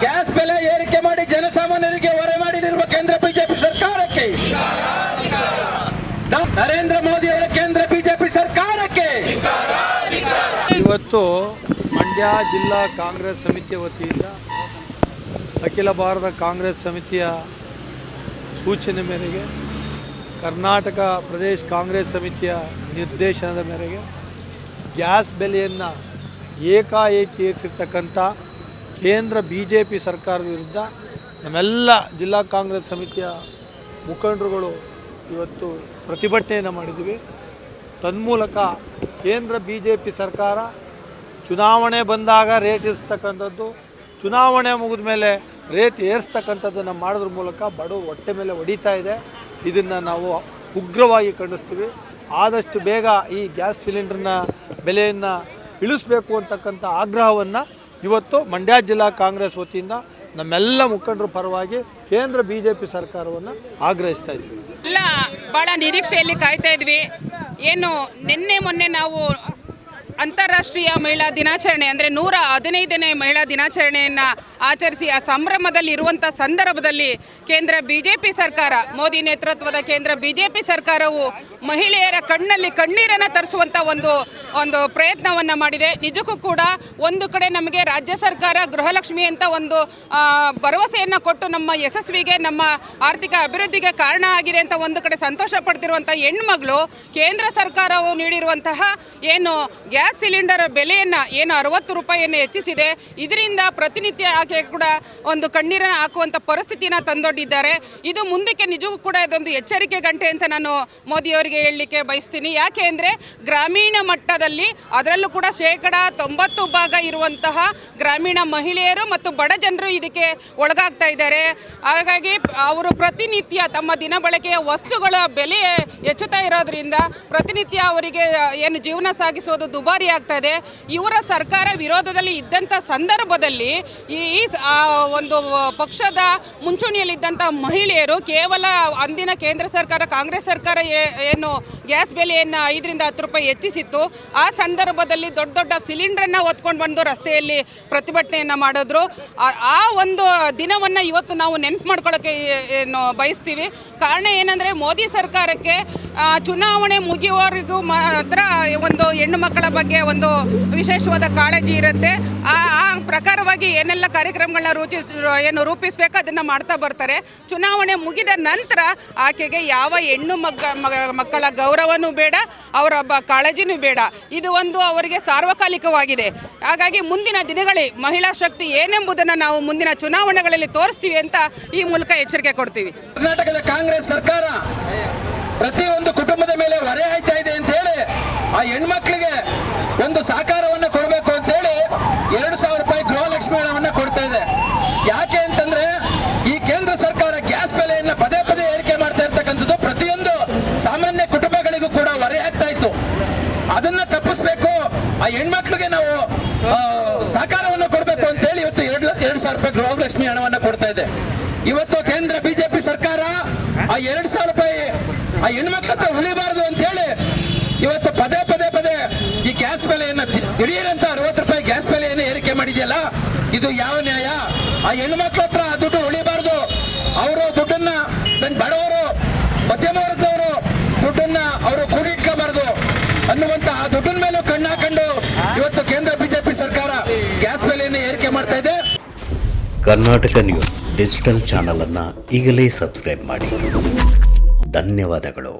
Gas ಬೆಲೆ ಏರಿಕೆ ಮಾಡಿ ಜನಸಾಮಾನ್ಯರಿಗೆ ಹೊರೆ ಮಾಡಿರುವ ಕೇಂದ್ರ ಬಿಜೆಪಿ ಸರ್ಕಾರಕ್ಕೆ, ನರೇಂದ್ರ ಮೋದಿ ಅವರ ಕೇಂದ್ರ ಬಿಜೆಪಿ ಸರ್ಕಾರಕ್ಕೆ. ಇವತ್ತು ಮಂಡ್ಯ ಜಿಲ್ಲಾ ಕಾಂಗ್ರೆಸ್ ಸಮಿತಿಯ ವತಿಯಿಂದ ಅಖಿಲ ಭಾರತ ಕಾಂಗ್ರೆಸ್ ಸಮಿತಿಯ ಸೂಚನೆ ಮೇರೆಗೆ, ಕರ್ನಾಟಕ ಪ್ರದೇಶ ಕಾಂಗ್ರೆಸ್ ಸಮಿತಿಯ ನಿರ್ದೇಶನದ ಮೇರೆಗೆ ಗ್ಯಾಸ್ ಬೆಲೆಯನ್ನು ಏಕಾಏಕಿ ಏರಿಸಿರ್ತಕ್ಕಂಥ ಕೇಂದ್ರ BJP ಸರ್ಕಾರದ ವಿರುದ್ಧ ನಮ್ಮೆಲ್ಲ ಜಿಲ್ಲಾ ಕಾಂಗ್ರೆಸ್ ಸಮಿತಿಯ ಮುಖಂಡರುಗಳು ಇವತ್ತು ಪ್ರತಿಭಟನೆಯನ್ನು ಮಾಡಿದ್ದೀವಿ. ತನ್ಮೂಲಕ ಕೇಂದ್ರ BJP ಸರ್ಕಾರ ಚುನಾವಣೆ ಬಂದಾಗ ರೇಟ್ ಇರಿಸ್ತಕ್ಕಂಥದ್ದು, ಚುನಾವಣೆ ಮುಗಿದ ಮೇಲೆ ರೇಟ್ ಏರಿಸ್ತಕ್ಕಂಥದ್ದನ್ನು ಮಾಡೋದ್ರ ಮೂಲಕ ಬಡವರು ಹೊಟ್ಟೆ ಮೇಲೆ ಹೊಡಿತಾ ಇದೆ. ಇದನ್ನು ನಾವು ಉಗ್ರವಾಗಿ ಖಂಡಿಸ್ತೀವಿ. ಆದಷ್ಟು ಬೇಗ ಈ ಗ್ಯಾಸ್ ಸಿಲಿಂಡರ್ನ ಬೆಲೆಯನ್ನು ಇಳಿಸಬೇಕು ಅಂತಕ್ಕಂಥ ಆಗ್ರಹವನ್ನು ಇವತ್ತು ಮಂಡ್ಯ ಜಿಲ್ಲಾ ಕಾಂಗ್ರೆಸ್ ವತಿಯಿಂದ ನಮ್ಮೆಲ್ಲ ಮುಖಂಡರ ಪರವಾಗಿ ಕೇಂದ್ರ BJP ಸರ್ಕಾರವನ್ನು ಆಗ್ರಹಿಸ್ತಾ ಇದ್ವಿ. ಎಲ್ಲ ಭಾಳ ನಿರೀಕ್ಷೆಯಲ್ಲಿ ಕಾಯ್ತಾ ಇದ್ವಿ. ಏನು ನಿನ್ನೆ ಮೊನ್ನೆ ನಾವು ಅಂತಾರಾಷ್ಟ್ರೀಯ ಮಹಿಳಾ ದಿನಾಚರಣೆ ಅಂದರೆ 115ನೇ ಮಹಿಳಾ ದಿನಾಚರಣೆಯನ್ನು ಆಚರಿಸಿ ಆ ಸಂಭ್ರಮದಲ್ಲಿ ಇರುವಂಥ ಸಂದರ್ಭದಲ್ಲಿ ಕೇಂದ್ರ BJP ಸರ್ಕಾರ, ಮೋದಿ ನೇತೃತ್ವದ ಕೇಂದ್ರ BJP ಸರ್ಕಾರವು ಮಹಿಳೆಯರ ಕಣ್ಣಲ್ಲಿ ಕಣ್ಣೀರನ್ನು ತರಿಸುವಂಥ ಒಂದು ಪ್ರಯತ್ನವನ್ನು ಮಾಡಿದೆ. ನಿಜಕ್ಕೂ ಕೂಡ ಒಂದು ಕಡೆ ನಮಗೆ ರಾಜ್ಯ ಸರ್ಕಾರ ಗೃಹಲಕ್ಷ್ಮಿ ಅಂತ ಒಂದು ಭರವಸೆಯನ್ನು ಕೊಟ್ಟು ನಮ್ಮ ಯಶಸ್ವಿಗೆ, ನಮ್ಮ ಆರ್ಥಿಕ ಅಭಿವೃದ್ಧಿಗೆ ಕಾರಣ ಆಗಿದೆ ಅಂತ ಒಂದು ಕಡೆ ಸಂತೋಷ ಪಡ್ತಿರುವಂಥ ಹೆಣ್ಮಗಳು, ಕೇಂದ್ರ ಸರ್ಕಾರವು ನೀಡಿರುವಂತಹ ಏನು ಗ್ಯಾಸ್ ಸಿಲಿಂಡರ್ ಬೆಲೆಯನ್ನು ಏನು 60 ರೂಪಾಯಿಯನ್ನು ಹೆಚ್ಚಿಸಿದೆ, ಇದರಿಂದ ಪ್ರತಿನಿತ್ಯ ಆಕೆ ಕೂಡ ಒಂದು ಕಣ್ಣೀರನ್ನು ಹಾಕುವಂಥ ಪರಿಸ್ಥಿತಿನ ತಂದೊಡ್ಡಿದ್ದಾರೆ. ಇದು ಮುಂದಕ್ಕೆ ನಿಜವೂ ಕೂಡ ಇದೊಂದು ಎಚ್ಚರಿಕೆ ಗಂಟೆ ಅಂತ ನಾನು ಮೋದಿಯವರಿಗೆ ಹೇಳಲಿಕ್ಕೆ ಬಯಸ್ತೀನಿ. ಯಾಕೆ ಅಂದರೆ ಗ್ರಾಮೀಣ ಮಟ್ಟದಲ್ಲಿ ಅದರಲ್ಲೂ ಕೂಡ 90% ಇರುವಂತಹ ಗ್ರಾಮೀಣ ಮಹಿಳೆಯರು ಮತ್ತು ಬಡ ಜನರು ಇದಕ್ಕೆ ಒಳಗಾಗ್ತಾ ಇದ್ದಾರೆ. ಹಾಗಾಗಿ ಅವರು ಪ್ರತಿನಿತ್ಯ ತಮ್ಮ ದಿನಬಳಕೆಯ ವಸ್ತುಗಳ ಬೆಲೆ ಹೆಚ್ಚುತ್ತಾ ಇರೋದ್ರಿಂದ ಪ್ರತಿನಿತ್ಯ ಅವರಿಗೆ ಏನು ಜೀವನ ಸಾಗಿಸೋದು ದುಬಾರಿ ಆಗ್ತಾ ಇದೆ. ಇವರ ಸರ್ಕಾರ ವಿರೋಧದಲ್ಲಿ ಇದ್ದಂಥ ಸಂದರ್ಭದಲ್ಲಿ ಈ ಒಂದು ಪಕ್ಷದ ಮುಂಚೂಣಿಯಲ್ಲಿದ್ದಂಥ ಮಹಿಳೆಯರು ಕೇವಲ ಅಂದಿನ ಕೇಂದ್ರ ಸರ್ಕಾರ, ಕಾಂಗ್ರೆಸ್ ಸರ್ಕಾರ ಏನು ಗ್ಯಾಸ್ ಬೆಲೆಯನ್ನು 5 ರಿಂದ 10 ರೂಪಾಯಿ ಹೆಚ್ಚಿಸಿತ್ತು, ಆ ಸಂದರ್ಭದಲ್ಲಿ ದೊಡ್ಡ ದೊಡ್ಡ ಸಿಲಿಂಡ್ರನ್ನು ಹೊತ್ಕೊಂಡು ಬಂದು ರಸ್ತೆಯಲ್ಲಿ ಪ್ರತಿಭಟನೆಯನ್ನು ಮಾಡಿದ್ರು. ಆ ಒಂದು ದಿನವನ್ನು ಇವತ್ತು ನಾವು ನೆನಪು ಮಾಡ್ಕೊಳ್ಳೋಕ್ಕೆ ಏನು ಬಯಸ್ತೀವಿ. ಕಾರಣ ಏನಂದರೆ ಮೋದಿ ಸರ್ಕಾರಕ್ಕೆ ಚುನಾವಣೆ ಮುಗಿಯುವವರೆಗೂ ಮಾತ್ರ ಒಂದು ಹೆಣ್ಣು ಮಕ್ಕಳ ಬಗ್ಗೆ ಒಂದು ವಿಶೇಷವಾದ ಕಾಳಜಿ ಇರುತ್ತೆ. ಆ ಪ್ರಕಾರವಾಗಿ ಏನೆಲ್ಲ ಕಾರ್ಯಕ್ರಮಗಳನ್ನ ರೂಪಿಸಬೇಕು ಅದನ್ನು ಮಾಡ್ತಾ ಬರ್ತಾರೆ. ಚುನಾವಣೆ ಮುಗಿದ ನಂತರ ಆಕೆಗೆ ಯಾವ ಹೆಣ್ಣು ಮಕ್ಕಳ ಗೌರವನೂ ಬೇಡ, ಅವರ ಕಾಳಜಿನೂ ಬೇಡ. ಇದು ಒಂದು ಅವರಿಗೆ ಸಾರ್ವಕಾಲಿಕವಾಗಿದೆ. ಹಾಗಾಗಿ ಮುಂದಿನ ದಿನಗಳಲ್ಲಿ ಮಹಿಳಾ ಶಕ್ತಿ ಏನೆಂಬುದನ್ನು ನಾವು ಮುಂದಿನ ಚುನಾವಣೆಗಳಲ್ಲಿ ತೋರಿಸ್ತೀವಿ ಅಂತ ಈ ಮೂಲಕ ಎಚ್ಚರಿಕೆ ಕೊಡ್ತೀವಿ. ಕರ್ನಾಟಕದ ಕಾಂಗ್ರೆಸ್ ಸರ್ಕಾರ ಪ್ರತಿಯೊಂದು ಕುಟುಂಬದ ಮೇಲೆ ಹೊರೆ ಆಯ್ತಾ ಇದೆ ಅಂತ ಹೇಳಿ ಆ ಹೆಣ್ಮಕ್ಳಿಗೆ ಒಂದು ಸಹಕಾರವನ್ನು ಕೊಡಬೇಕು ಅಂತ ಹೇಳಿ 2,000 ರೂಪಾಯಿ ಗೃಹಲಕ್ಷ್ಮಿ ಹಣವನ್ನು ಕೊಡ್ತಾ ಇದೆ. ಯಾಕೆ ಅಂತಂದ್ರೆ ಈ ಕೇಂದ್ರ ಸರ್ಕಾರ ಗ್ಯಾಸ್ ಬೆಲೆಯನ್ನು ಪದೇ ಪದೇ ಏರಿಕೆ ಮಾಡ್ತಾ ಇರ್ತಕ್ಕಂಥದ್ದು ಪ್ರತಿಯೊಂದು ಸಾಮಾನ್ಯ ಕುಟುಂಬಗಳಿಗೂ ಕೂಡ ಹೊರೆ ಆಗ್ತಾ ಇತ್ತು. ಅದನ್ನ ತಪ್ಪಿಸ್ಬೇಕು, ಆ ಹೆಣ್ಮಕ್ಳಿಗೆ ನಾವು ಸಹಕಾರವನ್ನು ಕೊಡಬೇಕು ಅಂತ ಹೇಳಿ ಇವತ್ತು 2,000 ರೂಪಾಯಿ ಗೃಹಲಕ್ಷ್ಮಿ ಹಣವನ್ನು ಕೊಡ್ತಾ ಇದೆ. ಇವತ್ತು ಕೇಂದ್ರ BJP ಸರ್ಕಾರ ಆ 2,000 ರೂಪಾಯಿ ಆ ಹೆಣ್ಮಕ್ಳ ಹತ್ರ ಉಳಿಬಾರದು ಅಂತ ಹೇಳಿ ಇವತ್ತು ಪದೇ ಈ ಗ್ಯಾಸ್ ಬೆಲೆಯನ್ನು ದಿಢೀರಂತ 60 ರೂಪಾಯಿ ಗ್ಯಾಸ್ ಬೆಲೆಯನ್ನು ಏರಿಕೆ ಮಾಡಿದೆಯಲ್ಲ, ಇದು ಯಾವ ನ್ಯಾಯ? ಆ ಹೆಣ್ಮಕ್ಳ ಹತ್ರ ಆ ದುಡ್ಡು ಉಳಿಬಾರ್ದು. ಅವರು ದುಡ್ಡನ್ನ ಬಡವರು, ಮಧ್ಯಮ ವರ್ಗದವರು ದುಡ್ಡನ್ನ ಅವರು ಕೂಡಿಟ್ಕೋಬಾರ್ದು ಅನ್ನುವಂತ ಆ ದುಡ್ಡಿನ ಮೇಲೂ ಕಣ್ಣಾಕೊಂಡು ಇವತ್ತು ಕೇಂದ್ರ BJP ಸರ್ಕಾರ ಗ್ಯಾಸ್ ಬೆಲೆಯನ್ನು ಏರಿಕೆ ಮಾಡ್ತಾ ಇದೆ. ಕರ್ನಾಟಕ ನ್ಯೂಸ್ ಡಿಜಿಟಲ್ ಚಾನಲ್ ಅನ್ನು ಈಗಲೇ ಸಬ್ಸ್ಕ್ರೈಬ್ ಮಾಡಿ. ಧನ್ಯವಾದಗಳು.